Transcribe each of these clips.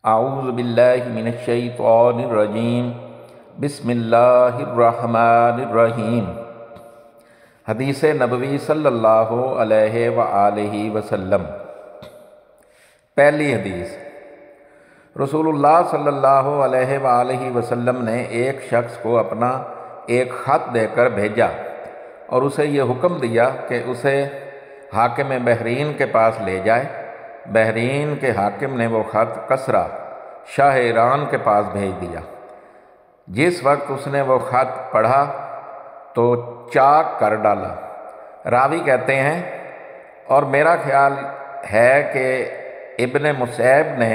اعوذ باللہ من الشیطان الرجیم بسم اللہ الرحمن الرحیم۔ حدیث نبوی صلی اللہ علیہ وآلہ وسلم۔ پہلی حدیث، رسول اللہ صلی اللہ علیہ وآلہ وسلم نے ایک شخص کو اپنا ایک خط دے کر بھیجا اور اسے یہ حکم دیا کہ اسے حاکم بحرین کے پاس لے جائے۔ بحرین کے حاکم نے وہ خط کسریٰ شاہ ایران کے پاس بھیج دیا۔ جس وقت اس نے وہ خط پڑھا تو چاک کر ڈالا۔ راوی کہتے ہیں اور میرا خیال ہے کہ ابن مسیب نے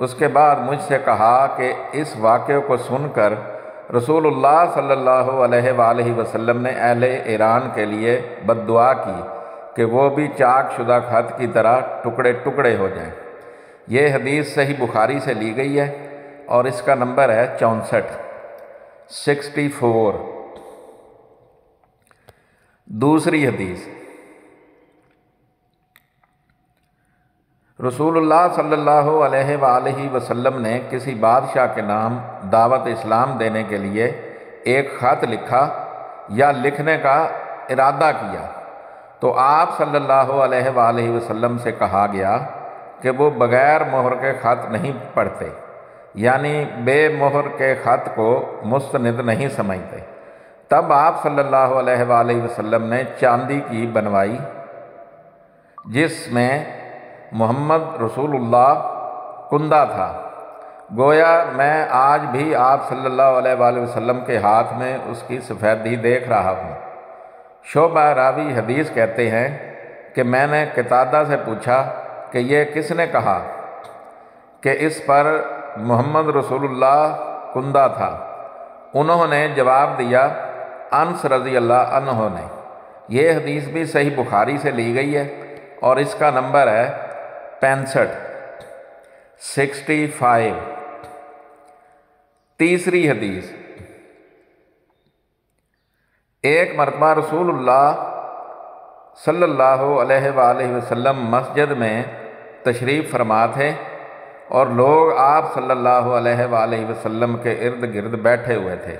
اس کے بعد مجھ سے کہا کہ اس واقعے کو سن کر رسول اللہ صلی اللہ علیہ وآلہ وسلم نے اہل ایران کے لیے بد دعا کی کہ وہ بھی چاک شدہ خط کی طرح ٹکڑے ٹکڑے ہو جائیں۔ یہ حدیث صحیح بخاری سے لی گئی ہے اور اس کا نمبر ہے 64۔ دوسری حدیث، رسول اللہ صلی اللہ علیہ وآلہ وسلم نے کسی بادشاہ کے نام دعوت اسلام دینے کے لیے ایک خط لکھا یا لکھنے کا ارادہ کیا تو آپ صلی اللہ علیہ وآلہ وسلم سے کہا گیا کہ وہ بغیر مہر کے خط نہیں پڑھتے، یعنی بے مہر کے خط کو مستند نہیں سمجھتے۔ تب آپ صلی اللہ علیہ وآلہ وسلم نے چاندی کی بنوائی جس میں محمد رسول اللہ کندہ تھا۔ گویا میں آج بھی آپ صلی اللہ علیہ وآلہ وسلم کے ہاتھ میں اس کی سفیدی دیکھ رہا ہوں۔ شعبہ راوی حدیث کہتے ہیں کہ میں نے قتادہ سے پوچھا کہ یہ کس نے کہا کہ اس پر محمد رسول اللہ کندہ تھا؟ انہوں نے جواب دیا انس رضی اللہ عنہ نے۔ یہ حدیث بھی صحیح بخاری سے لی گئی ہے اور اس کا نمبر ہے 65۔ تیسری حدیث، ایک مرتبہ رسول اللہ صلی اللہ علیہ وآلہ وسلم مسجد میں تشریف فرما تھے اور لوگ آپ صلی اللہ علیہ وآلہ وسلم کے ارد گرد بیٹھے ہوئے تھے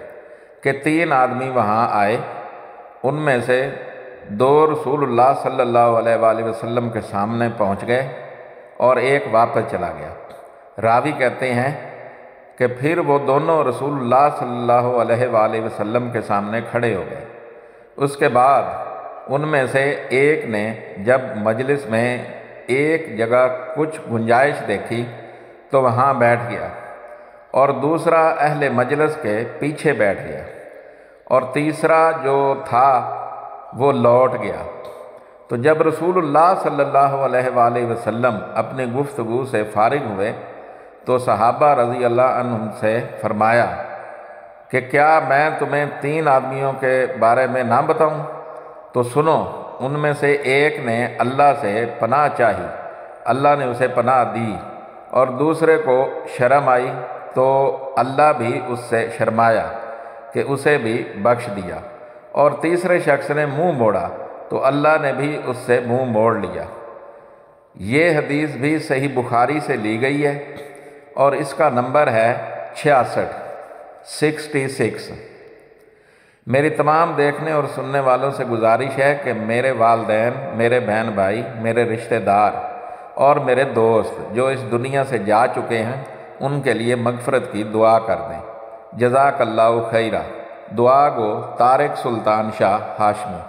کہ 3 آدمی وہاں آئے۔ ان میں سے 2 رسول اللہ صلی اللہ علیہ وآلہ وسلم کے سامنے پہنچ گئے اور ایک واپس چلا گیا۔ راوی کہتے ہیں کہ پھر وہ دونوں رسول اللہ صلی اللہ علیہ وآلہ وسلم کے سامنے کھڑے ہو گئے۔ اس کے بعد ان میں سے ایک نے جب مجلس میں ایک جگہ کچھ گنجائش دیکھی تو وہاں بیٹھ گیا اور دوسرا اہل مجلس کے پیچھے بیٹھ گیا اور تیسرا جو تھا وہ لوٹ گیا۔ تو جب رسول اللہ صلی اللہ علیہ وآلہ وسلم اپنی گفتگو سے فارغ ہوئے تو صحابہ رضی اللہ عنہم سے فرمایا کہ کیا میں تمہیں 3 آدمیوں کے بارے میں نہ بتاؤں؟ تو سنو، ان میں سے ایک نے اللہ سے پناہ چاہی، اللہ نے اسے پناہ دی، اور دوسرے کو شرم آئی تو اللہ بھی اس سے شرمایا کہ اسے بھی بخش دیا، اور تیسرے شخص نے منہ موڑا تو اللہ نے بھی اس سے منہ موڑ لیا۔ یہ حدیث بھی صحیح بخاری سے لی گئی ہے اور اس کا نمبر ہے 66۔ میری تمام دیکھنے اور سننے والوں سے گزارش ہے کہ میرے والدین، میرے بہن بھائی، میرے رشتہ دار اور میرے دوست جو اس دنیا سے جا چکے ہیں ان کے لیے مغفرت کی دعا کر دیں۔ جزاک اللہ خیرہ۔ دعا گو طارق سلطان شاہ ہاشمی۔